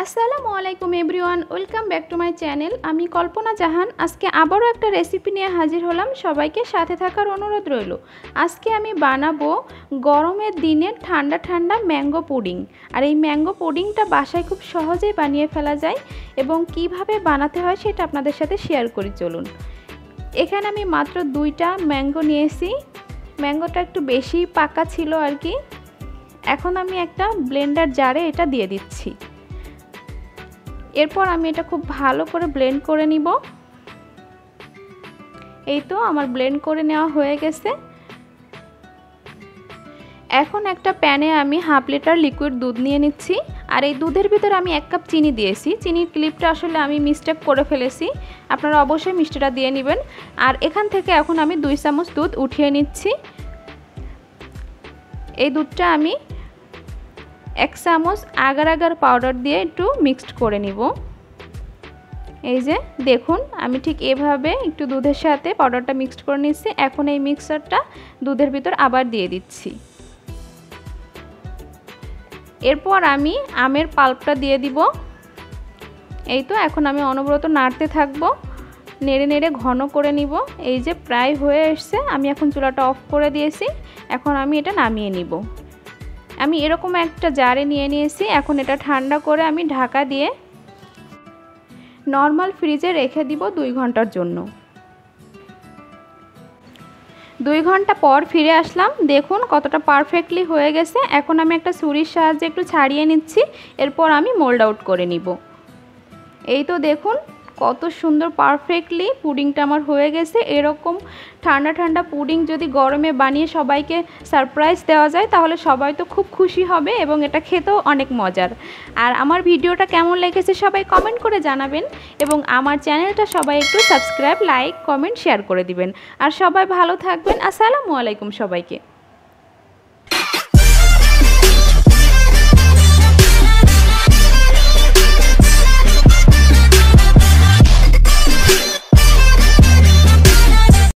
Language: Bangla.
আসসালামু আলাইকুম everyone, welcome back to my channel. আমি কল্পনা জাহান। আজকে আবারও একটা রেসিপি নিয়ে হাজির হলাম। সবাইকে সাথে থাকার অনুরোধ রইল। আজকে আমি বানাবো গরমের দিনে ঠান্ডা ঠান্ডা ম্যাঙ্গো পুডিং। আর এই ম্যাঙ্গো পুডিংটা বাসায় খুব সহজেই বানিয়ে ফেলা যায় এবং কিভাবে বানাতে হয় সেটা আপনাদের সাথে শেয়ার করি। চলুন। এখানে আমি মাত্র 2টা ম্যাঙ্গো নিয়েছি। ম্যাঙ্গোটা একটু বেশি পাকা ছিল আর কি। এখন আমি একটা ব্লেন্ডার জারে এটা দিয়ে দিচ্ছি। এরপর আমি এটা খুব ভালো করে ব্লেন্ড করে নিব। এই তো আমার ব্লেন্ড করে নেওয়া হয়ে গেছে। এখন একটা প্যানে আমি 1/2 লিটার লিকুইড দুধ নিয়ে নিচ্ছি। আর এই দুধের ভিতরে আমি 1 কাপ চিনি দিয়েছি। চিনির ক্লিপটা আসলে আমি মিস্টেক করে ফেলেছি, আপনারা অবশ্যই মিষ্টিটা দিয়ে নেবেন। আর এখান থেকে এখন আমি 2 চামচ দুধ উঠিয়ে নিচ্ছি। এই দুধটা আমি 1 চামচ আগার আগার পাউডার দিয়ে একটু মিক্সড করে নিব। এই যে দেখুন, আমি ঠিক এভাবে একটু দুধের সাথে পাউডারটা মিক্সড করে নিচ্ছি। এখন এই মিক্সচারটা দুধের ভিতর আবার দিয়ে দিচ্ছি। এরপর আমি আমের পাল্পটা দিয়ে দিব। এই তো এখন আমি অনবরত নাড়তে থাকবো, নেড়ে নেড়ে ঘন করে নিব। এই যে প্রায় হয়ে এসছে। আমি এখন চুলাটা অফ করে দিয়েছি। এখন আমি এটা নামিয়ে নিব। আমি এরকম একটা জারে নিয়ে নিয়েছি। এখন এটা ঠান্ডা করে আমি ঢাকা দিয়ে নর্মাল ফ্রিজে রেখে দিব 2 ঘন্টার জন্য। 2 ঘন্টা পর ফিরে আসলাম। দেখুন কতটা পারফেক্টলি হয়ে গেছে। এখন আমি একটা ছুরির সাহায্যে একটু ছাড়িয়ে নিচ্ছি। এরপর আমি মোল্ড আউট করে নিব। এই তো দেখুন কত সুন্দর পারফেক্টলি পুডিংটা আমার হয়ে গেছে। এরকম ঠান্ডা ঠান্ডা পুডিং যদি গরমে বানিয়ে সবাইকে সারপ্রাইজ দেওয়া যায় তাহলে সবাই তো খুব খুশি হবে এবং এটা খেতেও অনেক মজার। আর আমার ভিডিওটা কেমন লেগেছে সবাই কমেন্ট করে জানাবেন এবং আমার চ্যানেলটা সবাই একটু সাবস্ক্রাইব, লাইক, কমেন্ট, শেয়ার করে দিবেন। আর সবাই ভালো থাকবেন। আসসালামু আলাইকুম সবাইকে।